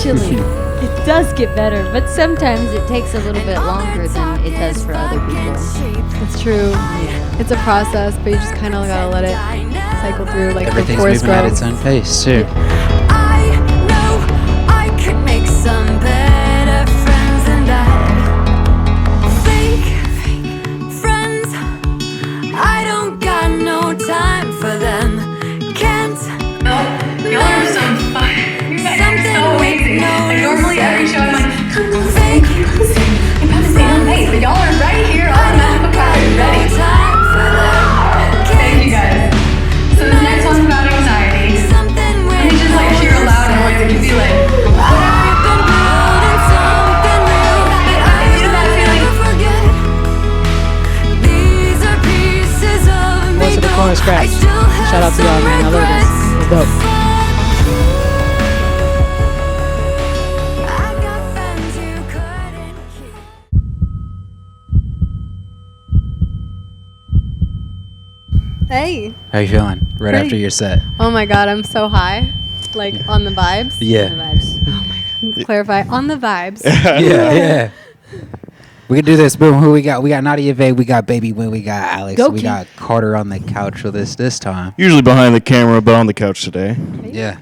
Eventually, it does get better, but sometimes it takes a little bit longer than it does for other people. It's true. Yeah. It's a process, but you just kind of gotta let it cycle through, like Everything's the forest moving at grow. its own pace, too. I know I could make some better friends, and I fake friends. I don't got no time for them. Can't. Y'all are so fun. You guys are so amazing. Like, normally every show I'm like, come on, sing, come on, sing. I'm about to sing all night, but y'all are right here on the magical couch, ready. Thank you guys. So this next one's about anxiety. Let me just like hear a loud noise and you be like, ah! You know that feeling? Moretothecore scratch. Shout out to y'all, man. I love this. It's dope. Hey. How you feeling right Pretty. after your set? Oh my god, I'm so high. Like on the vibes. The Yeah. vibes. Let's clarify. On the vibes. Yeah. We can do this. Boom. Who we got? We got Nadia Vaeh. We got Baby Win. We got Alex. Go we Keith. got Carter on the couch with us this time. Usually behind the camera, but on the couch today. Yeah.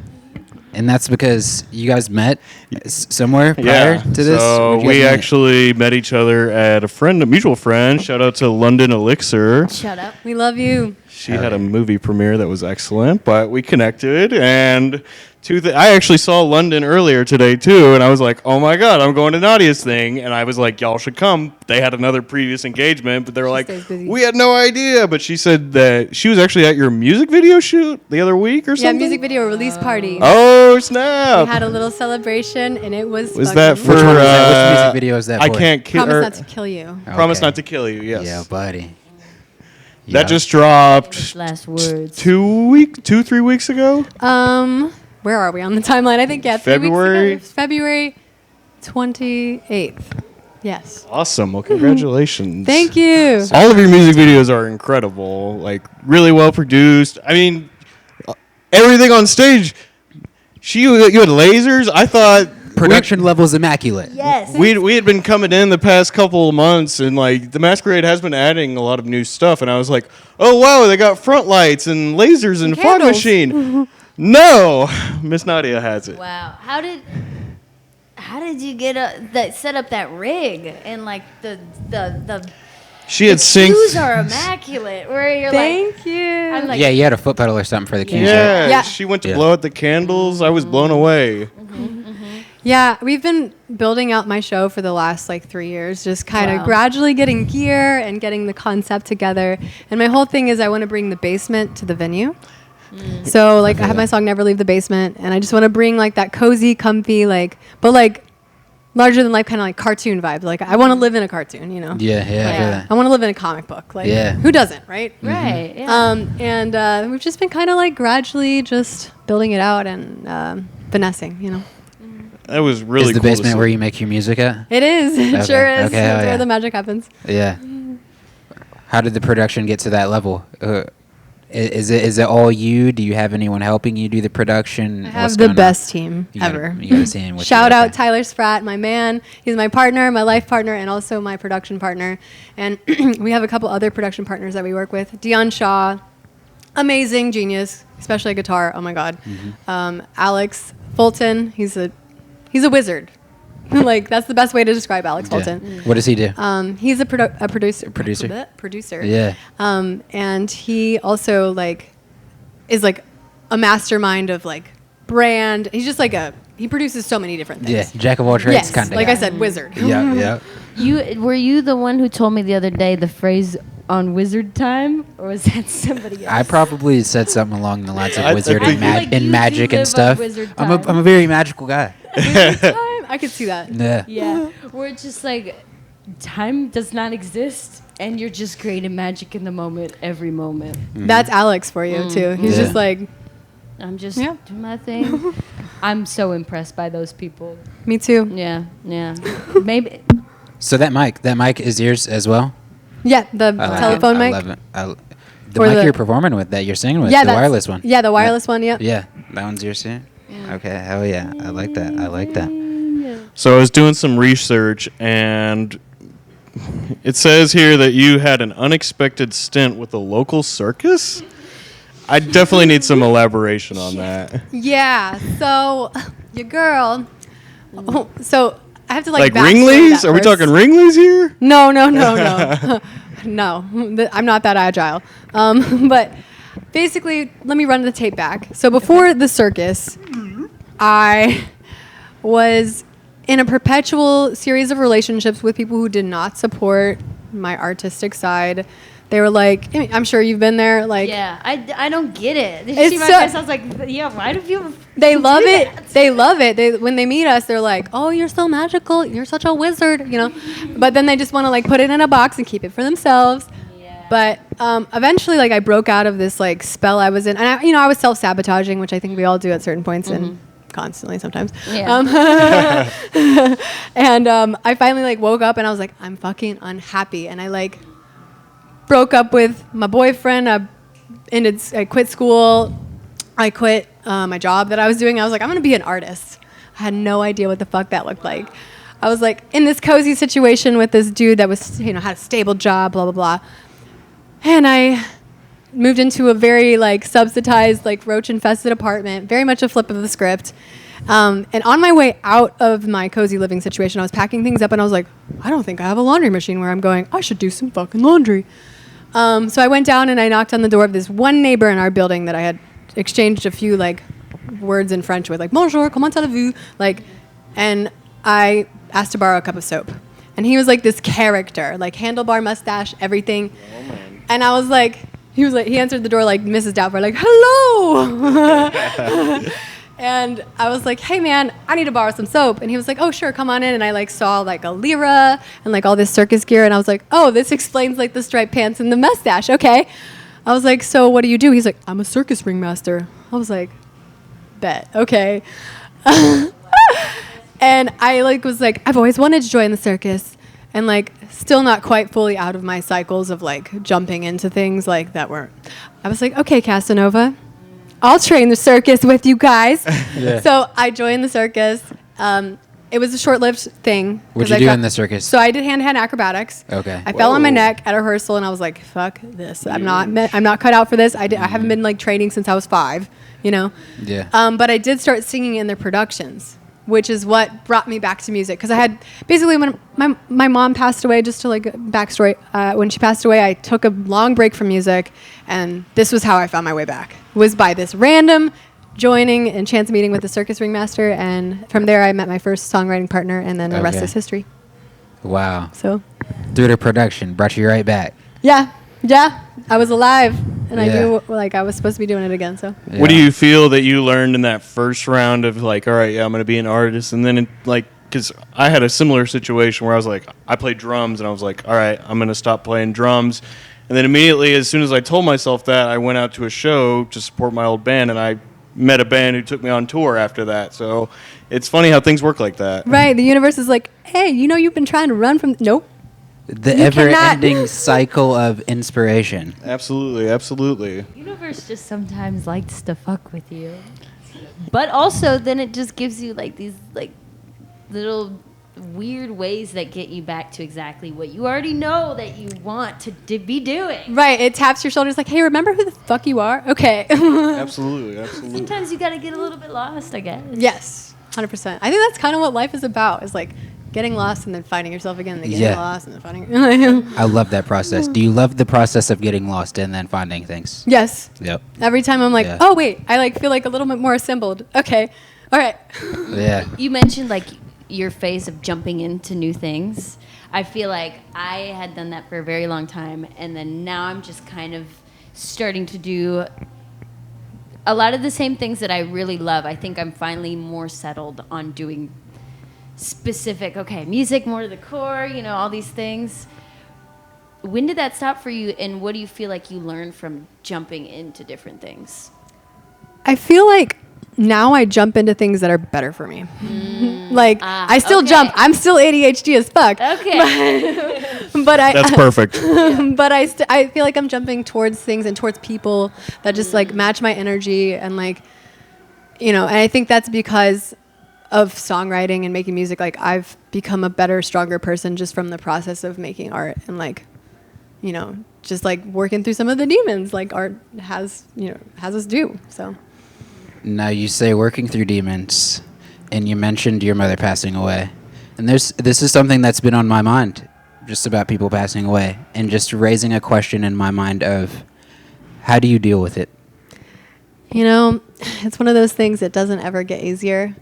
And that's because you guys met somewhere prior to this? So Where'd you we guys meet? actually met each other at a mutual friend. Shout out to London Elixir. Shut up. We love you. She had a movie premiere that was excellent, but we connected. And I actually saw London earlier today, too. And I was like, oh, my God, I'm going to Nadia's thing. And I was like, y'all should come. They had another previous engagement, but they were like, stays busy. we had no idea. But she said that she was actually at your music video shoot the other week or Yeah, something. music video release party. Oh, We snap. had a little celebration and it was Was fucking- that for Which one was that? Which music video is that I for? can't kill Promise Not to Kill You. Promise Okay. Not to Kill You, yes. Yeah, buddy. That just dropped Last words. 3 weeks ago. Where are we on the timeline? I think, yeah, 3 February? weeks ago. February 28th. Yes. Awesome. Well, congratulations. Thank you. All of your music videos are incredible. Like, really well produced. I mean, everything on stage. You had lasers. I thought Production level's immaculate. Yes. we had been coming in the past couple of months, and like the Masquerade has been adding a lot of new stuff. And I was like, oh wow, they got front lights and lasers and fog candles. machine. No, Miss Nadia has it. Wow. How did you get set up that rig and like the She had cues synced. are immaculate. Where you're Thank you. I'm like, Yeah, you had a foot pedal or something for the keys. Yeah, Yeah. she went to Yeah. blow out the candles. I was blown away. Yeah, we've been building out my show for the last like 3 years, just kind of Wow. gradually getting gear and getting the concept together. And my whole thing is I want to bring the basement to the venue. So like I have my song Never Leave the Basement, and I just want to bring like that cozy, comfy, like, but like larger than life kind of like cartoon vibes. Like I want to live in a cartoon, you know? Yeah, I feel that. I want to live in a comic book. Like Yeah. who doesn't, right? right. Yeah. And we've just been kind of like gradually just building it out and finessing, you know? That was really Is the cool to basement see. where you make your music at? It is. It Okay. sure is. Okay, That's oh, where yeah. the magic happens. Yeah. How did the production get to that level? Is it all you? Do you have anyone helping you do the production? I have the best team ever. You gotta see him. What you Shout gotta out say. Tyler Spratt, my man. He's my partner, my life partner, and also my production partner. And we have a couple other production partners that we work with. Dion Shaw, amazing genius, especially guitar. Oh my God. Alex Fulton, he's a wizard. Like that's the best way to describe Alex Yeah. Fulton. What does he do? He's a producer. Producer? Producer. Yeah. And he also like is like a mastermind of like brand. He's just like he produces so many different Yeah, things. jack of all trades Yes, kind of like guy. I said, wizard. Yeah. Were you the one who told me the other day the phrase on wizard time, or was that somebody else? I probably said something along the lines of I wizard think- and, I feel like you do magic live and on stuff. wizard I'm time. a very magical guy. I could see that. Yeah. Yeah, where it's just like time does not exist, and you're just creating magic in the moment, every moment. That's Alex for you too. He's Yeah. just like I'm just Yeah. doing my thing. I'm so impressed by those people. me too. Yeah. Maybe. So that mic is yours as well? Yeah, the I like telephone it. mic. I love it. The Or mic the- you're performing with, that you're singing with, Yeah, the that's- wireless one. Yeah, the wireless one. Yep. Yeah, that one's yours too. Okay, hell yeah. I like that. I like that. So I was doing some research, and it says here that you had an unexpected stint with a local circus. I definitely need some elaboration on that. Yeah. So your girl. Oh, so I have to like backstory Ringlies? that Are we first. talking Ringlies here? No. No, I'm not that agile. But basically, let me run the tape back. So before the circus, I was in a perpetual series of relationships with people who did not support my artistic side. They were like, I'm sure you've been there. Like, Yeah, I don't get it. Did you It's see my so- face? I was like, yeah, why do people? they love do it. that? They love it. When they meet us, they're like, "Oh, you're so magical. You're such a wizard," you know. But then they just want to like put it in a box and keep it for themselves. Yeah. But eventually, like I broke out of this like spell I was in, and I was self-sabotaging, which I think we all do at certain points and constantly sometimes. Yeah. And I finally like woke up and I was like, I'm fucking unhappy, and I like broke up with my boyfriend. I quit school. I quit my job that I was doing. I was like, I'm gonna be an artist. I had no idea what the fuck that looked like. I was like in this cozy situation with this dude that was, had a stable job, blah blah blah. And I moved into a very like subsidized, like roach infested apartment. Very much a flip of the script. And on my way out of my cozy living situation, I was packing things up and I was like, I don't think I have a laundry machine where I'm going. I should do some fucking laundry. So I went down and I knocked on the door of this one neighbor in our building that I had exchanged a few like words in French with, like bonjour, comment allez-vous, like, and I asked to borrow a cup of soap, and he was like this character, like handlebar mustache, everything, and I was like, he answered the door like Mrs. Doubtfire, like hello. And I was like, hey man, I need to borrow some soap. And he was like, oh sure, come on in. And I like saw like a lira and like all this circus gear. And I was like, oh, this explains like the striped pants and the mustache. Okay. I was like, so what do you do? He's like, I'm a circus ringmaster. I was like, bet. Okay. And I like was like, I've always wanted to join the circus, and like still not quite fully out of my cycles of like jumping into things like that weren't. I was like, okay, Casanova, I'll train the circus with you guys. Yeah. So I joined the circus. It was a short-lived thing. 'cause What'd you I do got- in the circus? So I did hand-to-hand acrobatics. Okay. I fell on my neck at a rehearsal, and I was like, "Fuck this! I'm not cut out for this." I haven't been like training since I was 5. Yeah. But I did start singing in their productions, which is what brought me back to music. Because I had basically when my mom passed away, just to like backstory, when she passed away, I took a long break from music, and this was how I found my way back. Was by this random joining and chance meeting with the circus ringmaster, and from there I met my first songwriting partner, and then the rest Okay. is history. Wow. So Through the production, brought you right back. yeah, I was alive, and I Yeah. knew like I was supposed to be doing it again. So What do Yeah. you feel that you learned in that first round of like, all right, yeah, I'm going to be an artist, and then like, because I had a similar situation where I was like, I played drums, and I was like, all right, I'm going to stop playing drums, and then immediately, as soon as I told myself that, I went out to a show to support my old band, and I met a band who took me on tour after that. So it's funny how things work like that. right, the universe is like, hey, you've been trying to run from nope. The You cannot- ever-ending cycle of inspiration. Absolutely, absolutely. Universe just sometimes likes to fuck with you, but also then it just gives you like these like little weird ways that get you back to exactly what you already know that you want to be doing. Right, it taps your shoulders like, hey, remember who the fuck you are? Okay. Absolutely, absolutely. Sometimes you gotta get a little bit lost, I guess. Yes, 100%. I think that's kind of what life is about, is like getting lost and then finding yourself again, and then getting Yeah. lost and then finding. I love that process. Do you love the process of getting lost and then finding things? Yes. Yep. Every time I'm like, Yeah. oh wait, I like feel like a little bit more assembled. Okay, all right. Yeah. You mentioned like your phase of jumping into new things. I feel like I had done that for a very long time, and then now I'm just kind of starting to do a lot of the same things that I really love. I think I'm finally more settled on doing specific, music, more to the core, all these things. When did that stop for you, and what do you feel like you learned from jumping into different things? I feel like now I jump into things that are better for me. Like I still okay. jump. I'm still ADHD as fuck. Okay. But That's perfect. but I feel like I'm jumping towards things and towards people that just like match my energy, and like and I think that's because of songwriting and making music. Like I've become a better, stronger person just from the process of making art and like, just like working through some of the demons like art has us do. So Now you say working through demons, and you mentioned your mother passing away, and this is something that's been on my mind, just about people passing away, and just raising a question in my mind of, how do you deal with it? It's one of those things that doesn't ever get easier,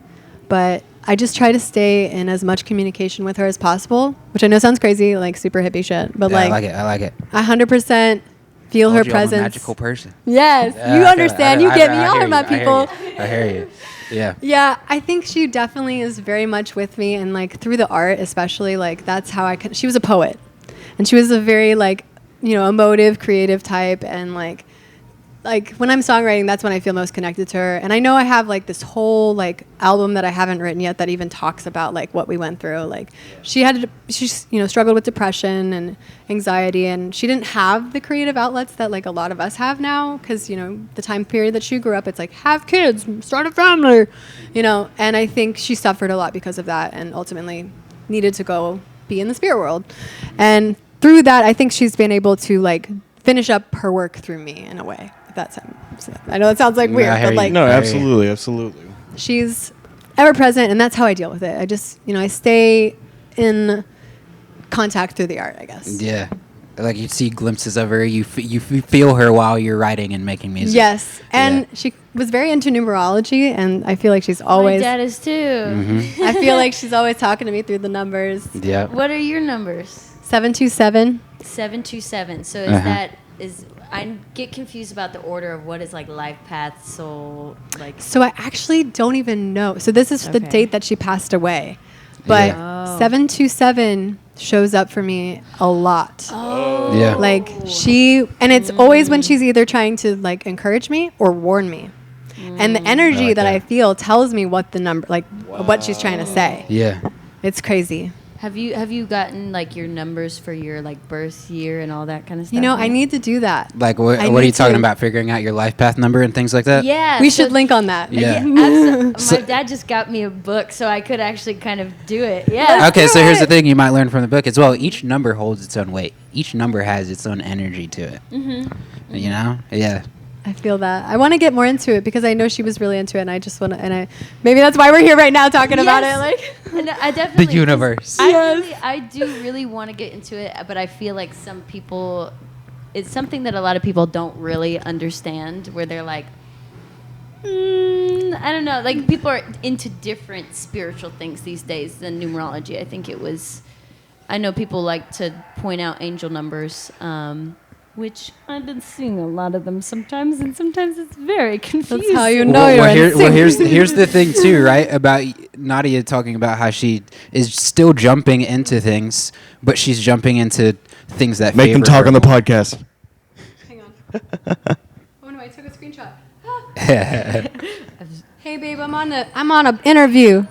but I just try to stay in as much communication with her as possible, which I know sounds crazy, like super hippie shit, but Yeah, like I like it. 100% feel her Told you I'm a presence. magical person. Yes, Yeah, you I feel- understand. I- You I- get me. I Y'all hear are my you, I hear people. you. I hear you. Yeah. Yeah, I think she definitely is very much with me, and like through the art, especially, like that's how I could. She was a poet, and she was a very like, emotive, creative type, and like when I'm songwriting, that's when I feel most connected to her. And I know I have like this whole like album that I haven't written yet that even talks about like what we went through. Like she struggled with depression and anxiety, and she didn't have the creative outlets that like a lot of us have now, because the time period that she grew up, it's like have kids, start a family, and I think she suffered a lot because of that, and ultimately needed to go be in the spirit world. And through that, I think she's been able to like finish up her work through me in a way. If that sounds, I know it sounds like No, weird, I hear but you. like No, Very- absolutely. she's ever present, and that's how I deal with it. I just, I stay in contact through the art, I guess. Yeah. Like you see glimpses of her, you feel her while you're writing and making music. Yes, and Yeah. she was very into numerology, and I feel like she's My always. dad is too. Mm-hmm. I feel like she's always talking to me through the numbers. Yeah. What are your numbers? 727. 727. So I get confused about the order of what is like life path, soul, like. So I actually don't even know. So this is the Okay. date that she passed away, but Yeah. 727 shows up for me a lot. Oh. Yeah. Like and it's always when she's either trying to like encourage me or warn me. And the energy like that I that. feel tells me what the number, like what she's trying to say. Yeah. It's crazy. Have you gotten like your numbers for your like birth year and all that kind of stuff? I need to do that. Like what I are you need talking to. about? Figuring out your life path number and things like that? Yeah. We so- should link on that. Yeah. My dad just got me a book, so I could actually kind of do it. Yeah. Okay, so here's the it. thing you might learn from the book as well. Each number holds its own weight. Each number has its own energy to it. Mm-hmm. Yeah. I feel that. I want to get more into it because I know she was really into it, and I just want to. Maybe that's why we're here right now talking about it. Yes. Like, And I definitely The universe. I do really want to get into it, but I feel like some people, it's something that a lot of people don't really understand. Where they're like, I don't know. Like people are into different spiritual things these days than numerology. I think it was. I know people like to point out angel numbers. Which I've been seeing a lot of them sometimes, and sometimes it's very confusing. that's how you know you're in sync. Here's the thing too, right? About Nadia talking about how she is still jumping into things, but she's jumping into things that Make them favor talk her on the more. podcast. Hang on. Oh no, I took a screenshot. Hey babe, I'm on an interview.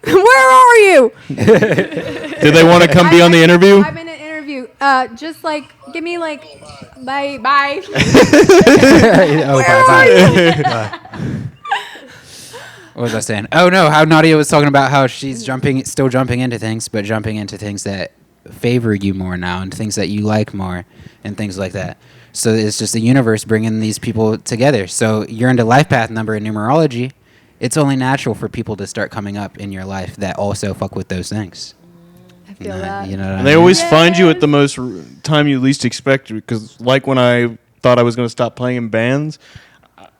Where are you? Did they want to come be on the interview? I'm in an interview. Just like give me like bye. Oh, bye. What was I saying? Oh no, how Nadia was talking about how she's still jumping into things, but jumping into things that favor you more now, and things that you like more, and things like that. So it's just the universe bringing these people together. So you're into life path number and numerology. It's only natural for people to start coming up in your life that also fuck with those things. I feel that. You know what I And they mean? always find you at the most time you least expect. Because like when I thought I was going to stop playing in bands,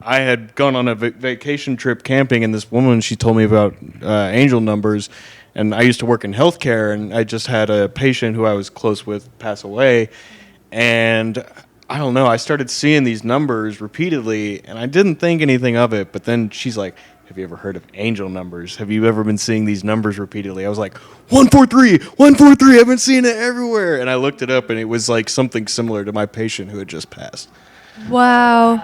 I had gone on a vacation trip camping, and this woman, she told me about angel numbers. And I used to work in healthcare, and I just had a patient who I was close with pass away. And I don't know, I started seeing these numbers repeatedly, and I didn't think anything of it. But then she's like, have you ever heard of angel numbers? Have you ever been seeing these numbers repeatedly? I was like, 143, 143, I've been seeing it everywhere. And I looked it up, and it was like something similar to my patient who had just passed. Wow.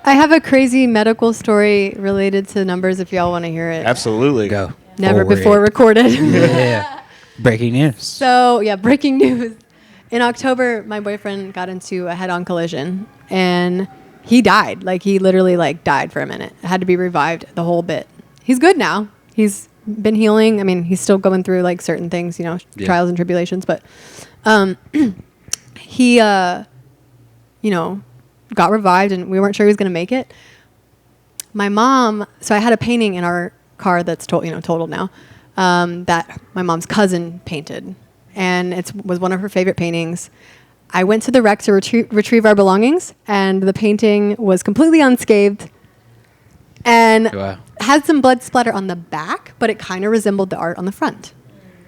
I have a crazy medical story related to numbers if y'all want to hear it. Absolutely. Go. Never Forward before it. recorded. Yeah. Breaking news. So, yeah, breaking news. In October, my boyfriend got into a head-on collision, and he died. Like he literally like died for a minute. Had to be revived the whole bit. He's good now. He's been healing. I mean, he's still going through like certain things, you know, trials and tribulations, but he you know, got revived and we weren't sure he was going to make it. My mom, so I had a painting in our car that's totaled now, that my mom's cousin painted, and it was one of her favorite paintings. I went to the wreck to retrieve our belongings, and the painting was completely unscathed and had some blood splatter on the back, but it kind of resembled the art on the front,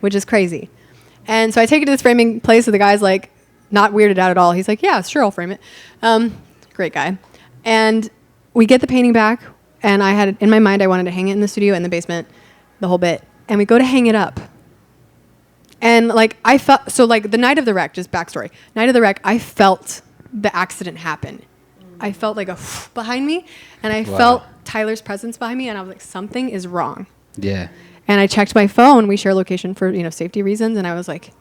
which is crazy. And so I take it to this framing place, and the guy's like, not weirded out at all. He's like, yeah, sure, I'll frame it. Great guy. And we get the painting back, and I had in my mind I wanted to hang it in the studio in the basement, the whole bit. And we go to hang it up. And like I felt, so like the night of the wreck, just backstory. Night of the wreck, I felt the accident happen. I felt like a behind me, and I felt Tyler's presence behind me, and I was like, something is wrong. Yeah. And I checked my phone. We share location for, safety reasons. And I was like,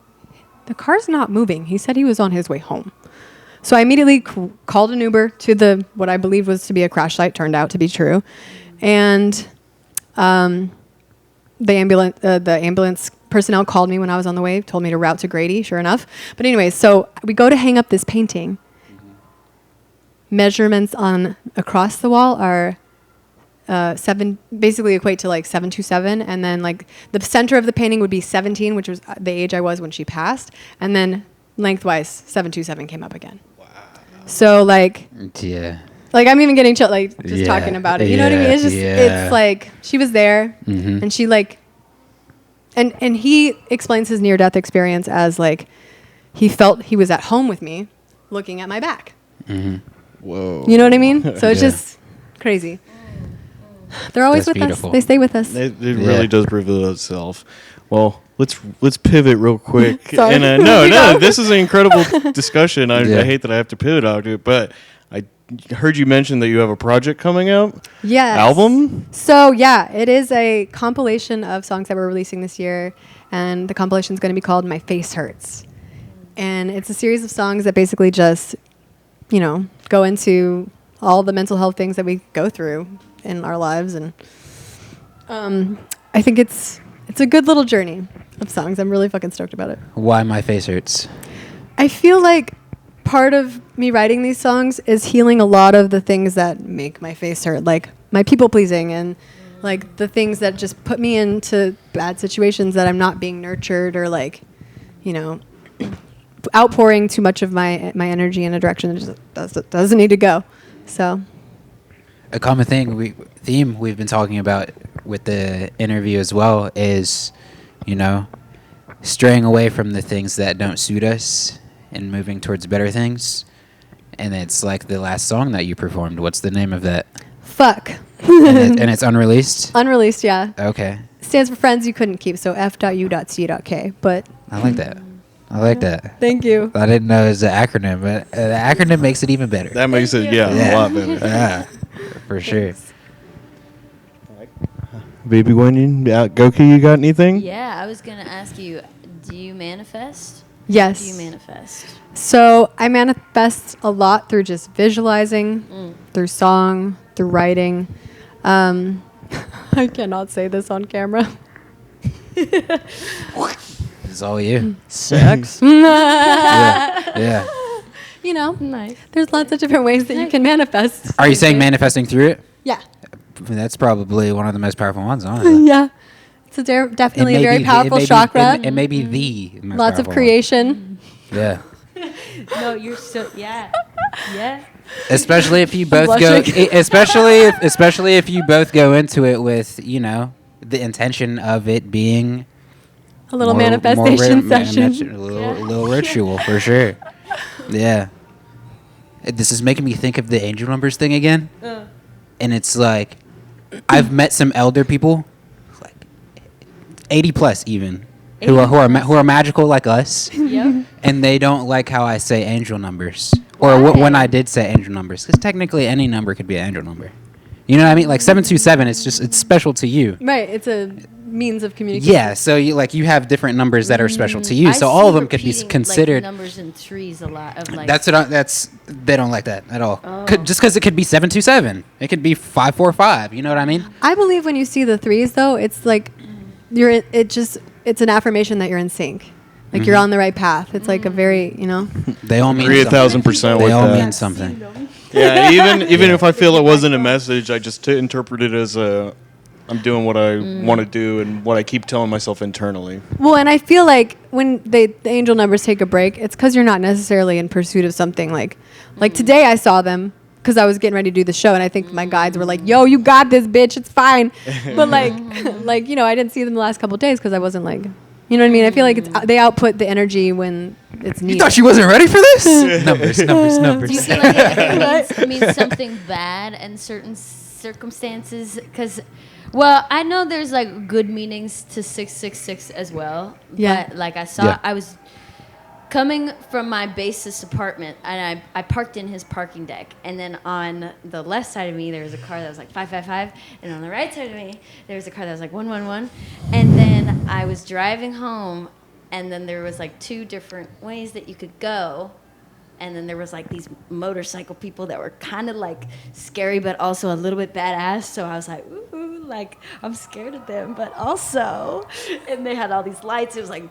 the car's not moving. He said he was on his way home. So I immediately called an Uber to what I believed was to be a crash site. Turned out to be true. And the ambulance personnel called me when I was on the way, told me to route to Grady, sure enough. But anyways, so we go to hang up this painting. Measurements across the wall are 7, basically equate to like 727, and then like the center of the painting would be 17, which was the age I was when she passed, and then lengthwise 727 came up again. Wow. So like like I'm even getting chill like just talking about it. You know what I mean? It's just it's like she was there, and she like and he explains his near death experience as like he felt he was at home with me, looking at my back. Whoa. You know what I mean? So it's just crazy. They're always with beautiful. us. They stay with us. It really does reveal itself. Well, let's pivot real quick. Sorry. And, no, this is an incredible discussion. I hate that I have to pivot out of it, but I heard you mention that you have a project coming out. Yes. Album? So yeah, it is a compilation of songs that we're releasing this year, and the compilation is going to be called My Face Hurts. And it's a series of songs that basically just, go into all the mental health things that we go through in our lives, and I think it's a good little journey of songs. I'm really fucking stoked about it. Why My Face Hurts? I feel like part of me writing these songs is healing a lot of the things that make my face hurt, like my people pleasing and like the things that just put me into bad situations that I'm not being nurtured, or like, outpouring too much of my energy in a direction that just doesn't need to go. So a common theme we've been talking about with the interview as well is, straying away from the things that don't suit us and moving towards better things. And it's like the last song that you performed. What's the name of that? Fuck. and it's unreleased? Unreleased, yeah. Okay. Stands for Friends You Couldn't Keep, so F.U.C.K. But I like that. I like that. Thank you. I didn't know it was an acronym, but the acronym makes it even better. That makes it, a lot better. Yeah, for sure. Baby Wendy, Goki, you got anything? Yeah, I was going to ask you, do you manifest? Yes. How do you manifest? So I manifest a lot through just visualizing, through song, through writing. I cannot say this on camera. It's all you. Sex. Yeah. Nice. There's lots of different ways that you can manifest. Are you saying manifesting through it? Yeah. That's probably one of the most powerful ones, honestly. Yeah. It's definitely a very powerful chakra. It may be the most Lots of powerful creation. one. Yeah. No, you're so, yeah. Especially if you both go, especially if you both go into it with, the intention of it being A little manifestation session. A little ritual for sure. Yeah. This is making me think of the angel numbers thing again. And it's like, I've met some elder people, like 80 plus even, who are magical like us. Yep. And they don't like how I say angel numbers, or when I did say angel numbers, because technically any number could be an angel number. You know what I mean? Like 727, it's special to you. Right. It's a means of communication. Yeah, so you have different numbers that are special to you. I So all see of them could be repeating, considered. like, numbers in threes a lot of like. That's they don't like that at all. Oh. Just because it could be 727, it could be 545. You know what I mean? I believe when you see the threes, though, it's like it's an affirmation that you're in sync. Like you're on the right path. It's like a very, They all mean Agree something. 1,000% They with all that. mean something. Yeah, even if I feel it wasn't a message, I just interpret it as I'm doing what I want to do and what I keep telling myself internally. Well, and I feel like when the angel numbers take a break, it's because you're not necessarily in pursuit of something. Like today I saw them because I was getting ready to do the show, and I think my guides were like, "Yo, you got this, bitch. It's fine." But I didn't see them the last couple of days because I wasn't like, you know what I mean? I feel like they output the energy when it's needed. You thought she wasn't ready for this? numbers. Do you feel like it means something bad in certain circumstances? Because, well, I know there's like good meanings to 666 as well. Yeah. But like I was coming from my basis apartment, and I parked in his parking deck, and then on the left side of me there was a car that was like 555, and on the right side of me there was a car that was like 111, and then I was driving home, and then there was like two different ways that you could go, and then there was like these motorcycle people that were kind of like scary but also a little bit badass, so I was like, ooh, like I'm scared of them, but also, and they had all these lights. It was like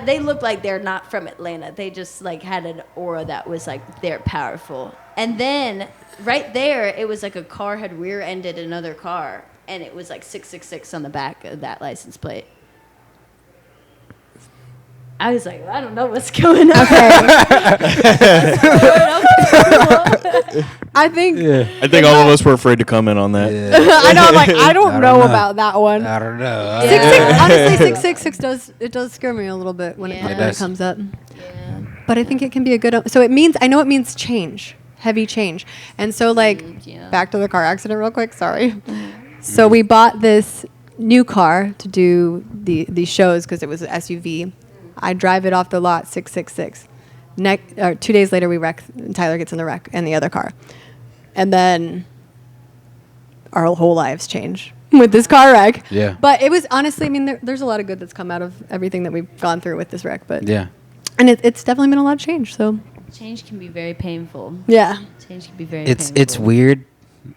they looked like they're not from Atlanta. They just like had an aura that was like they're powerful. And then right there, it was like a car had rear-ended another car, and it was like 666 on the back of that license plate. I was like, I don't know what's going on. I think I think all of us were afraid to comment on that. I know. I'm like, I don't know know. about that one. I don't know. Honestly, 666 does scare me a little bit when Yeah. it comes up. Yeah. But I think it can be a good. So I know it means change, heavy change, and so Yeah. back to the car accident real quick. Sorry. So we bought this new car to do these shows because it was an SUV. I drive it off the lot 666. 2 days later we wreck. Tyler gets in the wreck and the other car, and then our whole lives change with this car wreck. Yeah. But it was honestly, I mean, there's a lot of good that's come out of everything that we've gone through with this wreck. But Yeah. and it's definitely been a lot of change. So Change can be very painful. yeah. Change can be very It's painful. weird.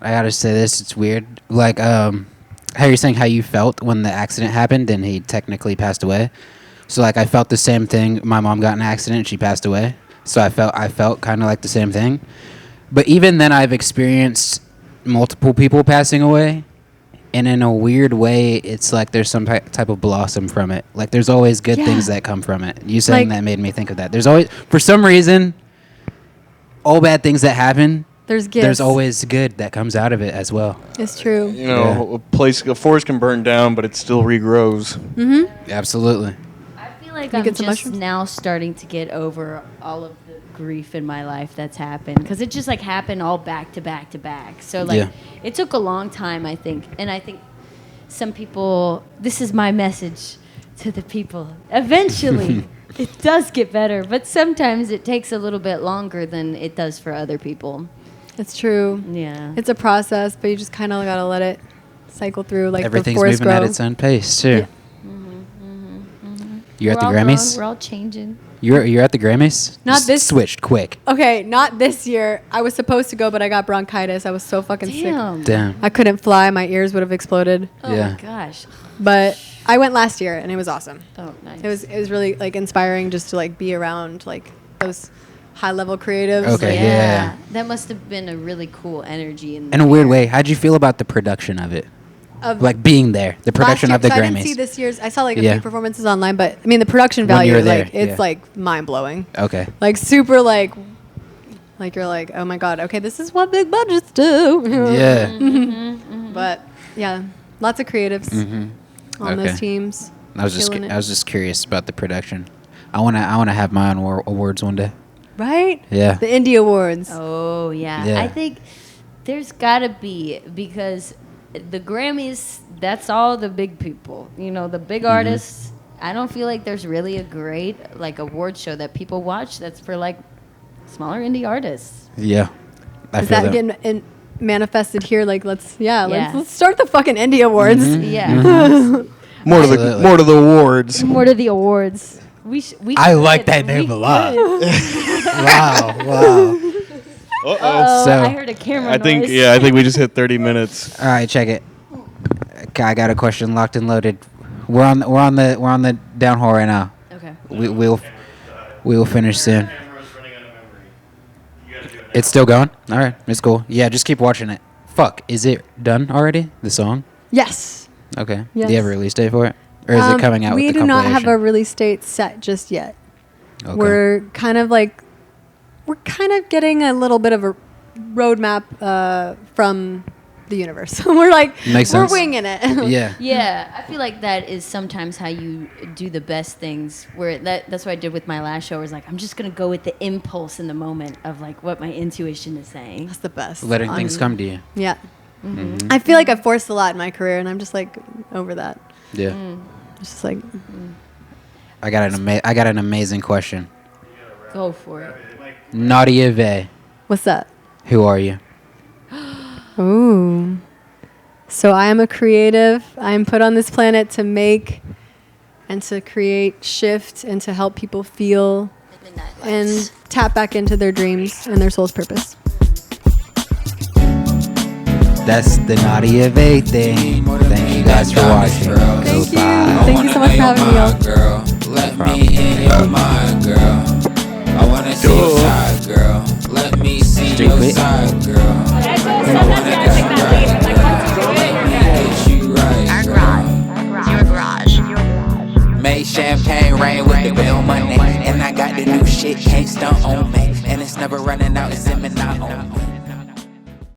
I gotta say this. It's weird. Like how you're saying how you felt when the accident happened and he technically passed away. So like I felt the same thing. My mom got in an accident and she passed away. So I felt kind of like the same thing. But even then, I've experienced multiple people passing away, and in a weird way, it's like there's some type of blossom from it. Like there's always good things that come from it. You saying that made me think of that. There's always, for some reason, all bad things that happen. There's gifts. There's always good that comes out of it as well. It's true. You know, a forest can burn down, but it still regrows. Absolutely. I feel like You I'm get some just mushrooms? now starting to get over all of the grief in my life that's happened, because it just like happened all back to back to back. So like it took a long time, I think, and I think some people. This is my message to the people. Eventually, it does get better, but sometimes it takes a little bit longer than it does for other people. It's true. Yeah. It's a process, but you just kind of gotta let it cycle through. Like Everything's the forest moving grow. at its own pace too. Yeah. You're at the We're all Grammys. growing, we're all changing. You're at the Grammys. Not Just this- switched quick. Okay, not this year. I was supposed to go, but I got bronchitis. I was so fucking sick. Damn. Damn. I couldn't fly. My ears would have exploded. Oh Yeah. my gosh. But I went last year, and it was awesome. Oh, nice. It was really like inspiring just to like be around like those high level creatives. Okay. Like, Yeah. That must have been a really cool energy. In a weird way, how'd you feel about the production of it? Of Like being there, the production last of year, the 'cause Grammys. I didn't see this year's. I saw like a Yeah. few performances online, but I mean the production When value, you were there, like it's yeah. like mind blowing. Okay. Like super like you're like, oh my god, okay, this is what big budgets do. Yeah. But yeah, lots of creatives on Okay. those teams. I was Killing it. just curious about the production. I wanna have my own awards one day. Right? Yeah. The Indie Awards. Oh, yeah. Yeah. I think there's got to be, because the Grammys, that's all the big people. You know, the big artists. I don't feel like there's really a great like award show that people watch that's for like smaller indie artists. Yeah. I Is feel that that. getting manifested here? Like let's Yeah. let's start the fucking Indie Awards. Yeah. More to the Absolutely. more to the awards. More to the awards. We I like could. that name We a lot. could. Wow. Oh, So- I heard a camera I think noise. I think we just hit 30 minutes. All right, check it. Okay, I got a question locked and loaded. We're on the downhole right now. Okay. We'll finish soon. It's still going? All right, it's cool. Yeah, just keep watching it. Fuck, is it done already? The song? Yes. Okay. Yes. Do you have a release date for it, or is it coming out? We with the do not have a compilation? release date set just yet. Okay. We're kind of getting a little bit of a roadmap from the universe. We're Makes sense. winging it. Yeah. Yeah, I feel like that is sometimes how you do the best things. That's what I did with my last show. Was like, I'm just gonna go with the impulse in the moment of like what my intuition is saying. That's the best. Letting things come to you. Yeah. Mm-hmm. I feel like I've forced a lot in my career, and I'm just like over that. Yeah. It's just like I got an amazing question. Go for it. Nadia Vaeh, what's that? who are you? Ooh. So I am a creative. I am put on this planet to make and to create, shift, and to help people feel and tap back into their dreams and their soul's purpose. That's the Nadia Vaeh thing. Thank you guys for watching. Thank you. Thank you so much for having me, y'all. Girl, let me in your mind, girl. I wanna see your side, girl. Let me see your Stupid. side, girl. I wanna get you right, girl. Let me get you right, girl. Your garage. Made champagne rain with the bill money, and I got the new shit, can't stunt on me, and it's never running